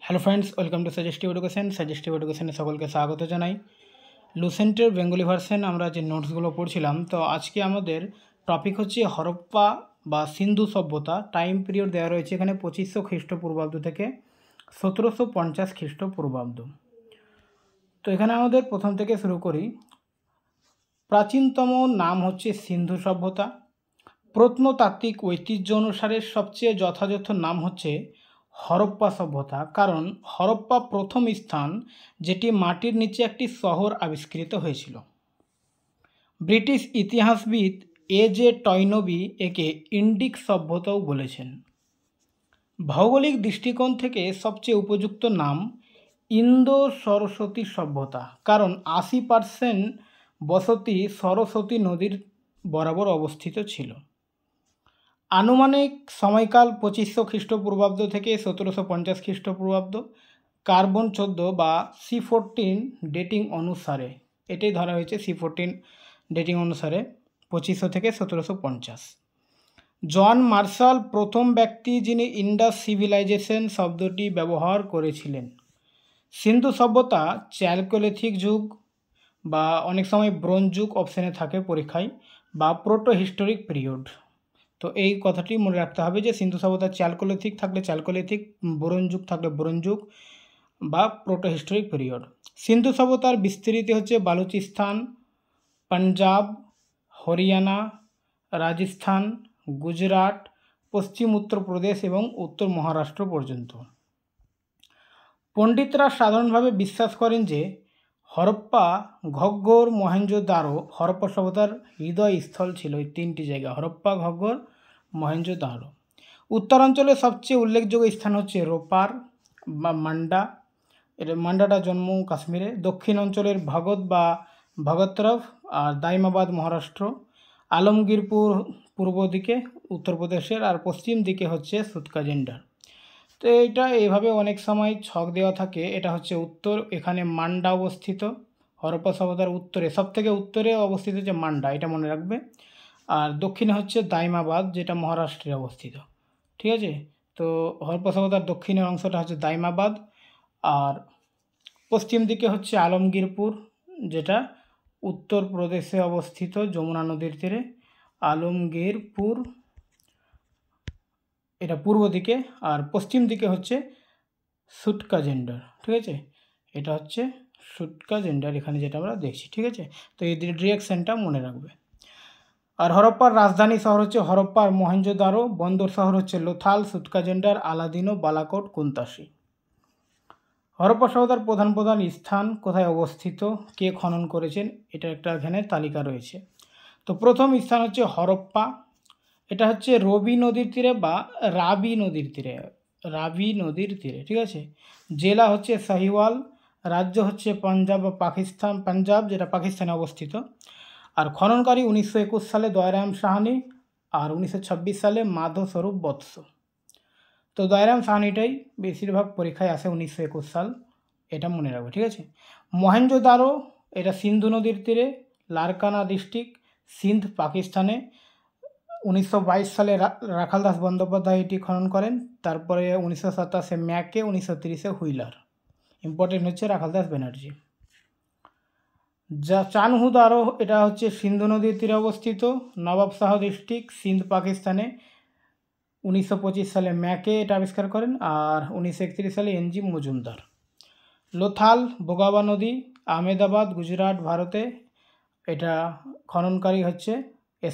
Hello friends, welcome to suggestive education. Suggestive এডুকেশনে সকলকে স্বাগত জানাই। লুসেন্টের বেঙ্গলি ভার্সন আমরা যে নোটসগুলো পড়ছিলাম, তো আজকে আমাদের টপিক হচ্ছে হরপ্পা বা সিন্ধু সভ্যতা। টাইম পিরিয়ড দেওয়া রয়েছে এখানে 2500 খ্রিস্টপূর্বাব্দ থেকে 1750 খ্রিস্টপূর্বাব্দ। তো এখানে আমাদের প্রথম থেকে শুরু করি। প্রাচীনতম নাম হচ্ছে সিন্ধু সভ্যতা। প্রত্নতাত্ত্বিক ঐতিহ্য অনুসারে সবচেয়ে যথাযথ নাম হচ্ছে হরপ্পা সভ্যতা, কারণ হরপ্পা প্রথম স্থান যেটি মাটির নিচে একটি শহর আবিষ্কৃত হয়েছিল। ব্রিটিশ ইতিহাসবিদ A.J. টয়নবি একে ইন্ডিক সভ্যতাও বলেছেন। ভৌগোলিক দৃষ্টিকোণ থেকে সবচেয়ে উপযুক্ত নাম ইন্দো সরস্বতী সভ্যতা, কারণ 80% বসতি সরস্বতী নদীর বরাবর অবস্থিত ছিল। আনুমানিক সময়কাল 2500 খ্রিস্টপূর্বাব্দ থেকে 1750 খ্রিস্টপূর্বাব্দ। কার্বন 14 বা C14 ডেটিং অনুসারে, এটাই ধরা হয়েছে C14 ডেটিং অনুসারে 2500 থেকে 1750। জন মার্শাল প্রথম ব্যক্তি যিনি ইন্ডাস সিভিলাইজেশন শব্দটি ব্যবহার করেছিলেন। সিন্ধু সভ্যতা চ্যালকোলিথিক যুগ বা অনেক সময় ব্রোঞ্জ যুগ অপশানে থাকে পরীক্ষায়, বা প্রোটো হিস্টোরিক পিরিয়ড। তো এই কথাটি মনে রাখতে হবে যে সিন্ধু সভ্যতা চ্যালকোলিথিক থাকলে চ্যালকোলিথিক, ব্রোঞ্জ যুগ থাকলে ব্রোঞ্জ যুগ বা প্রোটো হিস্টোরিক পিরিয়ড। সিন্ধু সভ্যতার বিস্তৃতি হচ্ছে বালুচিস্তান, পাঞ্জাব, হরিয়ানা, রাজস্থান, গুজরাট, পশ্চিম উত্তরপ্রদেশ এবং উত্তর মহারাষ্ট্র পর্যন্ত। পণ্ডিতরা সাধারণভাবে বিশ্বাস করেন যে হরপ্পা, ঘগ্গর, মহেঞ্জোদারো হরপ্পা সভ্যতার হৃদয়স্থল ছিল। এই তিনটি জায়গা হরপ্পা, ঘগ্গর, মহেঞ্জোদারো। উত্তরাঞ্চলের সবচেয়ে উল্লেখযোগ্য স্থান হচ্ছে রোপার বা মান্ডা, এটা মান্ডাটা জম্মু কাশ্মীরে। দক্ষিণ অঞ্চলের ভগত বা ভগতরফ আর দাইমাবাদ মহারাষ্ট্র। আলমগীরপুর পূর্ব দিকে উত্তরপ্রদেশের, আর পশ্চিম দিকে হচ্ছে সুতকাজিন্ডার। তো এইটা এইভাবে অনেক সময় ছক দেওয়া থাকে। এটা হচ্ছে উত্তর, এখানে মান্ডা অবস্থিত। হরপ্পা সভ্যতার উত্তরে, সবথেকে উত্তরে অবস্থিত হচ্ছে মান্ডা, এটা মনে রাখবে। আর দক্ষিণে হচ্ছে দাইমাবাদ, যেটা মহারাষ্ট্রে অবস্থিত। ঠিক আছে, তো হরপ্পা সভ্যতার দক্ষিণের অংশটা হচ্ছে দাইমাবাদ, আর পশ্চিম দিকে হচ্ছে আলমগীরপুর, যেটা উত্তরপ্রদেশে অবস্থিত যমুনা নদীর তীরে। আলমগীরপুর এটা পূর্ব দিকে, আর পশ্চিম দিকে হচ্ছে সুটকাজিন্ডার। ঠিক আছে, এটা হচ্ছে সুটকাজিন্ডার এখানে যেটা আমরা দেখছি। ঠিক আছে, তো এই ডিরেকশনটা মনে রাখবে। আর হরপ্পার রাজধানী শহর হচ্ছে হরপ্পা আর মহেঞ্জোদারো। বন্দর শহর হচ্ছে লোথাল, সুটকাজিন্ডার, আলাদিনো, বালাকোট, কুন্তাসি। হরপ্পা সভ্যতার প্রধান প্রধান স্থান কোথায় অবস্থিত, কে খনন করেছেন, এটা একটা এখানে তালিকা রয়েছে। তো প্রথম স্থান হচ্ছে হরপ্পা, এটা হচ্ছে রবি নদীর তীরে বা রাবি নদীর তীরে, রাবি নদীর তীরে। ঠিক আছে, জেলা হচ্ছে সাহিওয়াল, রাজ্য হচ্ছে পাঞ্জাব বা পাকিস্তান, পাঞ্জাব যেটা পাকিস্তানে অবস্থিত। আর খননকারী 1921 সালে দয়রাম সাহানি, আর 1926 সালে মাধো স্বরূপ বৎস। তো দয়রাম সাহানিটাই বেশিরভাগ পরীক্ষায় আসে, 1921 সাল, এটা মনে রাখবে। ঠিক আছে, মহেঞ্জোদারো এটা সিন্ধু নদীর তীরে, লারকানা ডিস্ট্রিক্ট, সিন্ধ, পাকিস্তানে। 1922 সালে রাখাল দাস বন্দ্যোপাধ্যায় এটি খনন করেন। তারপরে 1927 ম্যাকে, 1930 হুইলার। ইম্পর্টেন্ট হচ্ছে রাখাল দাস ব্যানার্জি। যা চানহুদারো এটা হচ্ছে সিন্ধু নদীর তীরে অবস্থিত, নবাবশাহ ডিস্ট্রিক্ট, সিন্ধ, পাকিস্তানে। 1925 সালে ম্যাকে এটা আবিষ্কার করেন, আর 1931 সালে NG মজুমদার। লোথাল, বোগাবা নদী, আহমেদাবাদ, গুজরাট, ভারতে। এটা খননকারী হচ্ছে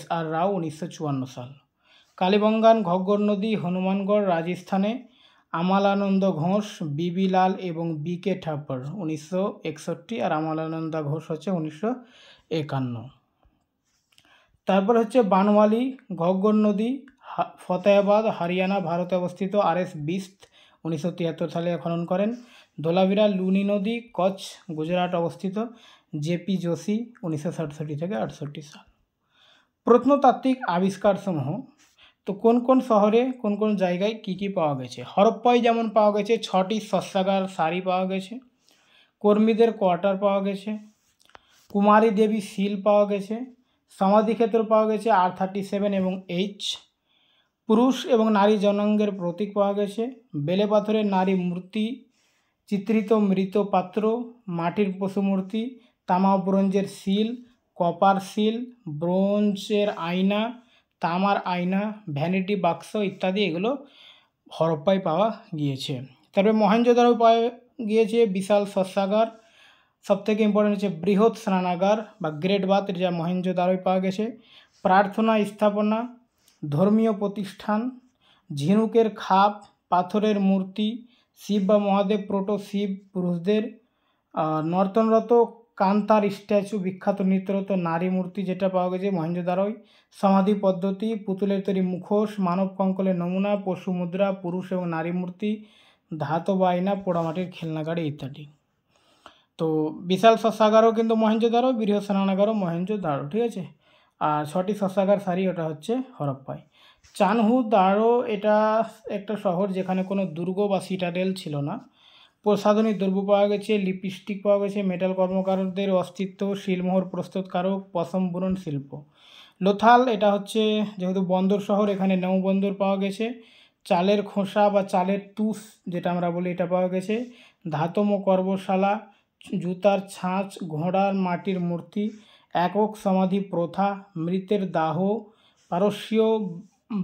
SR রাও, 1954 সাল। কালীবঙ্গান, ঘগ্গর নদী, হনুমানগড়, রাজস্থানে। আমালানন্দ ঘোষ, BB লাল এবং BK ঠাপ্পর, 1961, আর আমালানন্দ ঘোষ হচ্ছে 1951। তারপর হচ্ছে বানওয়ালি, ঘগ্গর নদী, ফতেহাবাদ, হরিয়ানা, ভারতে অবস্থিত। RS বিস্ত, 1973 সালে খনন করেন। ধোলাভিরা, লুনি নদী, কচ্ছ, গুজরাট অবস্থিত। JP যোশী, 1967 থেকে 68 সাল। প্রত্নতাত্ত্বিক আবিষ্কারসমূহ, তো কোন কোন শহরে কোন কোন জায়গায় কি কি পাওয়া গেছে। হরপ্পায় যেমন পাওয়া গেছে 6টি শস্যাগার সারি পাওয়া গেছে, কর্মীদের কোয়ার্টার পাওয়া গেছে, কুমারী দেবী শিল পাওয়া গেছে, সমাধিক্ষেত্র পাওয়া গেছে R37 এবং H, পুরুষ এবং নারী জনাঙ্গের প্রতীক পাওয়া গেছে, বেলে পাথরের নারী মূর্তি চিত্রিত মৃৎ পাত্র, মাটির পশুমূর্তি, তামা ও ব্রোঞ্জের সিল, কপার সিল, ব্রোঞ্জের আয়না, তামার আয়না, ভ্যানিটি বাক্স ইত্যাদি এগুলো হরপ্পায় পাওয়া গিয়েছে। তারপরে মহেঞ্জোদারো পাওয়া গিয়েছে বিশাল শস্যাগার, সবথেকে ইম্পর্টেন্ট হচ্ছে বৃহৎ স্নানাগার বা গ্রেট বাথ, যা মহেঞ্জোদারোয় পাওয়া গেছে। প্রার্থনা স্থাপনা, ধর্মীয় প্রতিষ্ঠান, ঝিনুকের খাপ, পাথরের মূর্তি, শিব বা মহাদেব প্রোটো শিব পুরুষদের, নর্তনরত কান্তার স্ট্যাচু, বিখ্যাত নৃত্যরত নারী মূর্তি যেটা পাওয়া গেছে মহেঞ্জোদারোয়, সমাধি পদ্ধতি, পুতুলের তৈরি মুখোশ, মানব কঙ্কালের নমুনা, পশু মুদ্রা, পুরুষ এবং নারী মূর্তি, ধাতব আয়না, পোড়ামাটির খেলনাগাড়ি ইত্যাদি। তো বিশাল শস্যাগারও কিন্তু মহেঞ্জোদারো, বৃহৎ স্নানাগারও মহেঞ্জোদারো, ঠিক আছে। আর 6টি শস্যাগার সারি ওটা হচ্ছে হরপ্পায়। চানহুদারো এটা একটা শহর যেখানে কোনো দুর্গ বা সিটাডেল ছিল না। প্রসাধনী দ্রব্য পাওয়া গেছে, লিপস্টিক পাওয়া গেছে, মেটাল কর্মকারদের অস্তিত্ব, শিলমোহর প্রস্তুতকারক, পশম বুনন শিল্প। লোথাল এটা হচ্ছে যেহেতু বন্দর শহর, এখানে নৌবন্দর পাওয়া গেছে। চালের খোসা বা চালের তুষ যেটা আমরা বলি এটা পাওয়া গেছে। ধাতব কর্মশালা, জুতার ছাঁচ, ঘোড়ার মাটির মূর্তি, একক সমাধি প্রথা, মৃতের দাহ, পারস্যীয়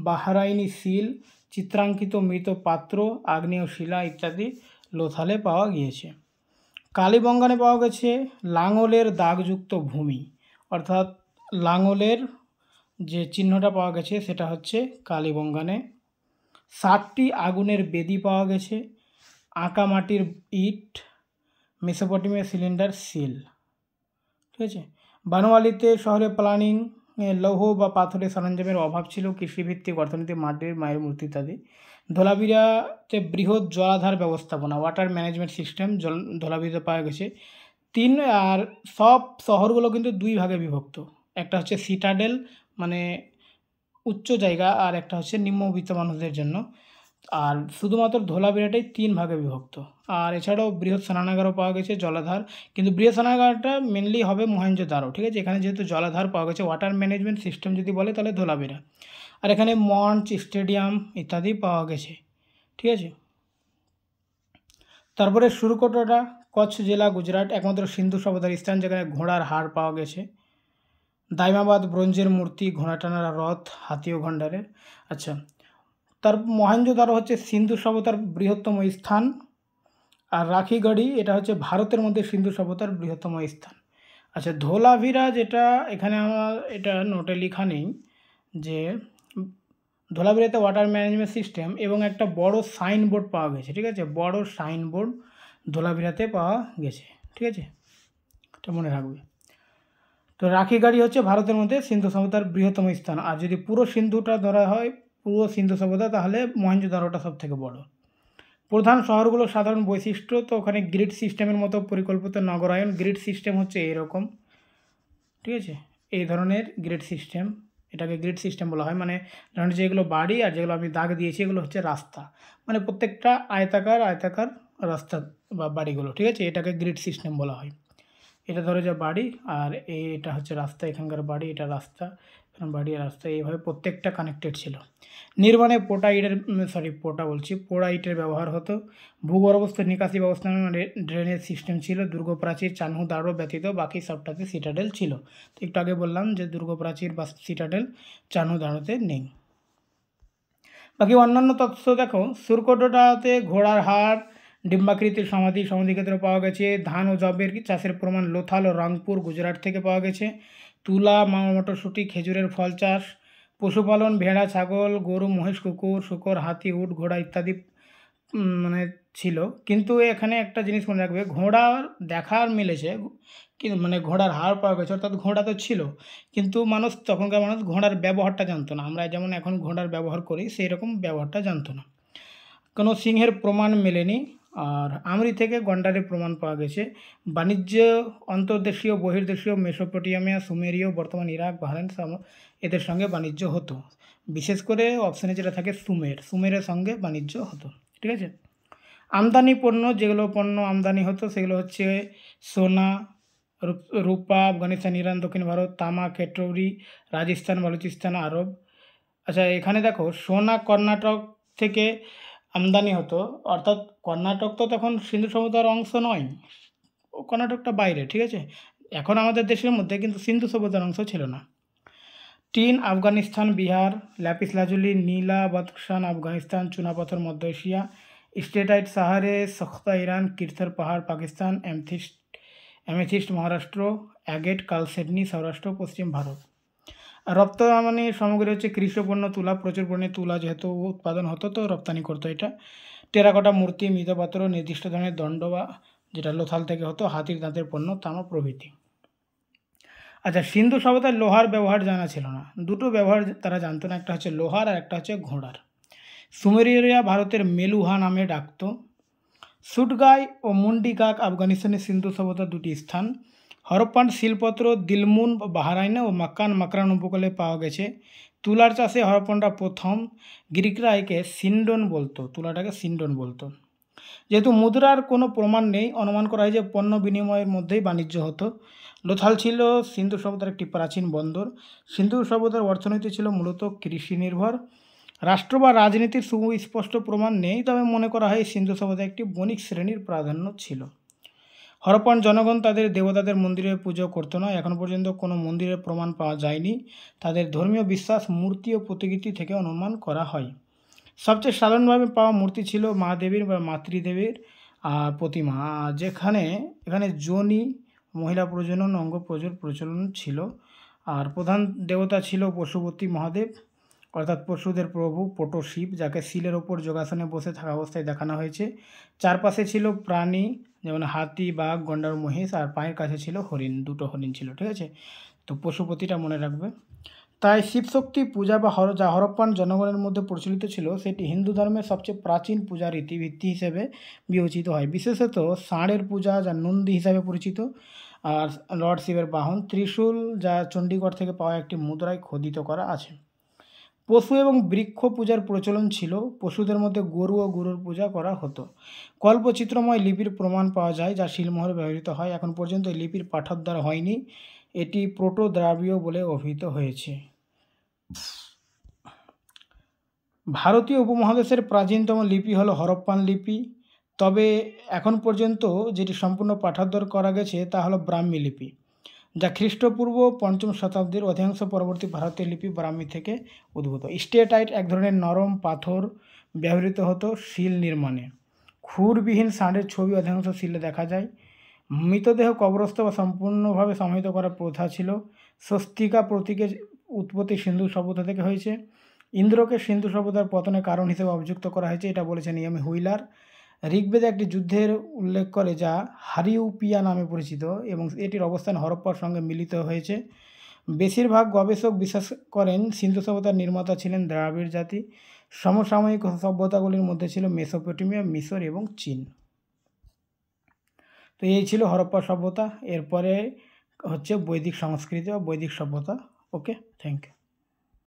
বাহরাইনি সিল, চিত্রাঙ্কিত মৃত পাত্র, আগ্নেয় শিলা ইত্যাদি লোথালে পাওয়া গিয়েছে। কালীবঙ্গানে পাওয়া গেছে লাঙলের দাগযুক্ত ভূমি, অর্থাৎ লাঙলের যে চিহ্নটা পাওয়া গেছে সেটা হচ্ছে কালীবঙ্গানে। 60টি আগুনের বেদি পাওয়া গেছে, আঁকা মাটির ইট, মেসোপটেমিয়া সিলিন্ডার সিল, ঠিক আছে। বানোয়ালিতে শহরে প্ল্যানিং, লৌহ বা পাথরের সরঞ্জামের অভাব ছিল, কৃষিভিত্তিক অর্থনীতি, মাটির মায়ের মূর্তি ইত্যাদি। ধোলাভিরাতে বৃহৎ জলাধার ব্যবস্থাপনা, ওয়াটার ম্যানেজমেন্ট সিস্টেম ধোলাভিরাতে পাওয়া গেছে। আর সব শহরগুলো কিন্তু 2 ভাগে বিভক্ত, একটা হচ্ছে সিটাডেল মানে উচ্চ জায়গা, আর একটা হচ্ছে নিম্নবিত্ত মানুষদের জন্য। আর শুধুমাত্র ধোলাভিরাটাই 3 ভাগে বিভক্ত। আর এছাড়াও বৃহৎ স্নানাগারও পাওয়া গেছে, জলাধার, কিন্তু বৃহৎ স্নানাগারটা মেনলি হবে মহেঞ্জোদারো, ঠিক আছে। এখানে যেহেতু জলাধার পাওয়া গেছে, ওয়াটার ম্যানেজমেন্ট সিস্টেম যদি বলে তাহলে ধোলাভিরা। আর এখানে মঞ্চ, স্টেডিয়াম ইত্যাদি পাওয়া গেছে, ঠিক আছে। তারপরে সুরকোটরা, কচ্ছ জেলা, গুজরাট, একমাত্র সিন্ধু সভ্যতার স্থান যেখানে ঘোড়ার হাড় পাওয়া গেছে। দাইমাবাদ ব্রোঞ্জের মূর্তি, ঘোড়া টানার রথ, হাতি ও গন্ডারের। আচ্ছা, তার মহেঞ্জোদারো হচ্ছে সিন্ধু সভ্যতার বৃহত্তম স্থান। আর রাখিগড়ি এটা হচ্ছে ভারতের মধ্যে সিন্ধু সভ্যতার বৃহত্তম স্থান। আচ্ছা, ধোলাভিরা যেটা এখানে আমার এটা নোটে লেখা নেই, যে ধোলাভিরাতে ওয়াটার ম্যানেজমেন্ট সিস্টেম এবং একটা বড় সাইনবোর্ড পাওয়া গেছে, ঠিক আছে। বড় সাইনবোর্ড ধোলাভিরাতে পাওয়া গেছে, ঠিক আছে, এটা মনে রাখবে। তো রাখিগাড়ি হচ্ছে ভারতের মধ্যে সিন্ধু সভ্যতার বৃহত্তম স্থান। আর যদি পুরো সিন্ধুটা ধরা হয়, পুরো সিন্ধু সভ্যতা, তাহলে মহেঞ্জোদারোটা সব থেকে বড়। প্রধান শহরগুলোর সাধারণ বৈশিষ্ট্য, তো ওখানে গ্রিড সিস্টেমের মতো পরিকল্পিত নগরায়ন। গ্রিড সিস্টেম হচ্ছে এরকম, ঠিক আছে, এই ধরনের গ্রিড সিস্টেম, এটাকে গ্রিড সিস্টেম বলা হয়। মানে ধরুন যেগুলো বাড়ি আর যেগুলো আমি দাগ দিয়েছি এগুলো হচ্ছে রাস্তা, মানে প্রত্যেকটা আয়তাকার রাস্তা বা বাড়িগুলো, ঠিক আছে, এটাকে গ্রিড সিস্টেম বলা হয়। এটা ধরো যে বাড়ি, আর এটা হচ্ছে রাস্তা, এখানকার বাড়ি, এটা রাস্তা, বাড়ি আর রাস্তা, এইভাবে প্রত্যেকটা কানেক্টেড ছিল। নির্মাণে পোড়া ইটের ব্যবহার হতো। ভূগর্ভস্থ নিকাশি ব্যবস্থা মানে ড্রেনেজ সিস্টেম ছিল। দুর্গ প্রাচীর চানহুদারো ব্যতীত বাকি সবটাতে সিটাডেল ছিল। তো একটু আগে বললাম যে দুর্গ প্রাচীর বা সিটাডেল চানহুদারোতে নেই। বাকি অন্যান্য তথ্য দেখো, সুরকোটোটাতে ঘোড়ার হাড়, ডিম্বাকৃতির সমাধিক্ষেত্র পাওয়া গেছে। ধান ও যবের চাষের প্রমাণ লোথাল ও রংপুর, গুজরাট থেকে পাওয়া গেছে। তুলা, মটরশুঁটি, খেজুরের ফল চাষ, পশুপালন, ভেড়া, ছাগল, গরু, মহিষ, কুকুর, শূকর, হাতি, উট, ঘোড়া ইত্যাদি মানে ছিল। কিন্তু এখানে একটা জিনিস মনে রাখবে, ঘোড়া দেখার মিলেছে, কিন্তু মানে ঘোড়ার হাড় পাওয়া গেছে, অর্থাৎ ঘোড়া তো ছিল, কিন্তু তখনকার মানুষ ঘোড়ার ব্যবহারটা জানতো না। আমরা যেমন এখন ঘোড়ার ব্যবহার করি সেই রকম ব্যবহারটা জানতো না। কোনো সিংহের প্রমাণ মেলেনি। আর আমরি থেকে গন্ডারের প্রমাণ পাওয়া গেছে। বাণিজ্য অন্তর্দেশীয়, বহির্দেশীয়, মেসোপটেমিয়া, সুমেরীয়, বর্তমান ইরাক, বাহরাইন এদের সঙ্গে বাণিজ্য হতো। বিশেষ করে অপশানে যেটা থাকে সুমেরের সঙ্গে বাণিজ্য হতো, ঠিক আছে। আমদানি পণ্য, যেগুলো পণ্য আমদানি হতো সেগুলো হচ্ছে সোনা, রূপা, আফগানিস্তান, ইরান, দক্ষিণ ভারত, তামা, কেটরি, রাজস্থান, বালুচিস্তান, আরব। আচ্ছা, এখানে দেখো সোনা কর্ণাটক থেকে আমদানি হতো, অর্থাৎ কর্ণাটক তো তখন সিন্ধু সভ্যতার অংশ নয়, ও কর্ণাটকটা বাইরে, ঠিক আছে? এখন আমাদের দেশের মধ্যে, কিন্তু সিন্ধু সভ্যতার অংশ ছিল না। Tin Afghanistan, Bihar, lapis lazuli নীলা বদখান আফগানিস্তান, চুনাপাথর মধ্য Asia, steatite Shahr Sokhta Iran, Kirthar পাহাড় Pakistan, amethyst Maharashtra, agate chalcedony Saurashtra, পশ্চিম ভারত। আর রপ্তানি সামগ্রী হচ্ছে কৃষিপণ্য, তুলা, প্রচুর পরিমাণে তুলা যেহেতু উৎপাদন হতো তো রপ্তানি করতো এটা। টেরাকোটা মূর্তি, মৃৎপাত্র, নির্দিষ্ট ধরনের দণ্ড বা যেটা লোথাল থেকে হতো, হাতির দাঁতের পণ্য, তামা প্রভৃতি। আচ্ছা, সিন্ধু সভ্যতায় লোহার ব্যবহার জানা ছিল না। দুটো ব্যবহার তারা জানতো না, একটা হচ্ছে লোহার আর একটা হচ্ছে ঘোড়ার। সুমেরীয়রা ভারতের মেলুহা নামে ডাকত। সুটগাই ও মুন্ডিকাক আফগানিস্তানের সিন্ধু সভ্যতার দুটি স্থান। হরপ্পান শিলপত্র দিলমুন বাহরাইনে ও মাক্কান মাকরান উপকূলে পাওয়া গেছে। তুলার চাষে হরপ্পানরা প্রথম। গ্রিকরা একে সিন্ডন বলতো, তুলাটাকে সিন্ডন বলতো। যেহেতু মুদ্রার কোনো প্রমাণ নেই, অনুমান করা হয় যে পণ্য বিনিময়ের মধ্যেই বাণিজ্য হতো। লোথাল ছিল সিন্ধু সভ্যতার একটি প্রাচীন বন্দর। সিন্ধু সভ্যতার অর্থনীতি ছিল মূলত কৃষি নির্ভর। রাষ্ট্র বা রাজনীতির সুস্পষ্ট প্রমাণ নেই, তবে মনে করা হয় সিন্ধু সভ্যতায় একটি বণিক শ্রেণীর প্রাধান্য ছিল। হরপ্পান জনগণ তাদের দেবতাদের মন্দিরে পুজো করতো না, এখন পর্যন্ত কোনো মন্দিরের প্রমাণ পাওয়া যায়নি। তাদের ধর্মীয় বিশ্বাস মূর্তি ও প্রতিকৃতি থেকে অনুমান করা হয়। সবচেয়ে সাধারণভাবে পাওয়া মূর্তি ছিল মা দেবীর বা মাতৃদেবীর প্রতিমা, এখানে যোনি মহিলা প্রজনন অঙ্গ প্রচলন ছিল। আর প্রধান দেবতা ছিল পশুপতি মহাদেব, অর্থাৎ পশুদের প্রভু পটো শিব, যাকে শিলের ওপর যোগাসনে বসে থাকা অবস্থায় দেখানো হয়েছে। চারপাশে ছিল প্রাণী, যেমন হাতি, বাঘ, গন্ডার, মহিষ, আর পায়ের কাছে ছিল হরিণ, দুটো হরিণ ছিল, ঠিক আছে? তো পশুপতিটা মনে রাখবে। তাই শিবশক্তি পূজা বা যা হরপ্পান জনগণের মধ্যে প্রচলিত ছিল, সেটি হিন্দু ধর্মের সবচেয়ে প্রাচীন পূজা রীতিভিত্তি হিসেবে বিবেচিত হয়। বিশেষত ষাঁড়ের পূজা, যা নন্দী হিসাবে পরিচিত, আর লর্ড শিবের বাহন ত্রিশূল, যা চণ্ডীগড় থেকে পাওয়া একটি মুদ্রায় খোদিত করা আছে। পশু এবং বৃক্ষ পূজার প্রচলন ছিল। পশুদের মধ্যে গরু ও গরুর পূজা করা হতো। কল্পচিত্রময় লিপির প্রমাণ পাওয়া যায়, যা শিলমোহরে ব্যবহৃত হয়। এখন পর্যন্ত এই লিপির পাঠোদ্ধার হয়নি। এটি প্রোটো দ্রাবিড়ীয় বলে অভিহিত হয়েছে। ভারতীয় উপমহাদেশের প্রাচীনতম লিপি হলো হরপ্পান লিপি, তবে এখন পর্যন্ত যেটি সম্পূর্ণ পাঠোদ্ধার করা গেছে তা হলো ব্রাহ্মী লিপি, যা খ্রিস্টপূর্ব ৫ম শতাব্দীর। অধিকাংশ পরবর্তী ভারতীয় লিপি ব্রাহ্মী থেকে উদ্ভূত। স্টেটাইট এক ধরনের নরম পাথর ব্যবহৃত হতো শিল নির্মাণে। খুরবিহীন ষাঁড়ের ছবি অধিকাংশ শিলে দেখা যায়। মৃতদেহ কবরস্থ বা সম্পূর্ণভাবে সমাহিত করার প্রথা ছিল। স্বস্তিকা প্রতীকের উৎপত্তি সিন্ধু সভ্যতা থেকে হয়েছে। ইন্দ্রকে সিন্ধু সভ্যতার পতনের কারণ হিসেবে অভিযুক্ত করা হয়েছে, এটা বলেছেন ইয়ামি হুইলার। ঋগ্বেদে একটি যুদ্ধের উল্লেখ করে, যা হারিউপিয়া নামে পরিচিত, এবং এটির অবস্থান হরপ্পার সঙ্গে মিলিত হয়েছে। বেশিরভাগ গবেষক বিশ্বাস করেন সিন্ধু সভ্যতার নির্মাতা ছিলেন দ্রাবিড় জাতি। সমসাময়িক সভ্যতাগুলির মধ্যে ছিল মেসোপটেমিয়া, মিশর এবং চীন। তো এই ছিল হরপ্পা সভ্যতা। এরপরে হচ্ছে বৈদিক সংস্কৃতি বা বৈদিক সভ্যতা। ওকে, থ্যাংক ইউ।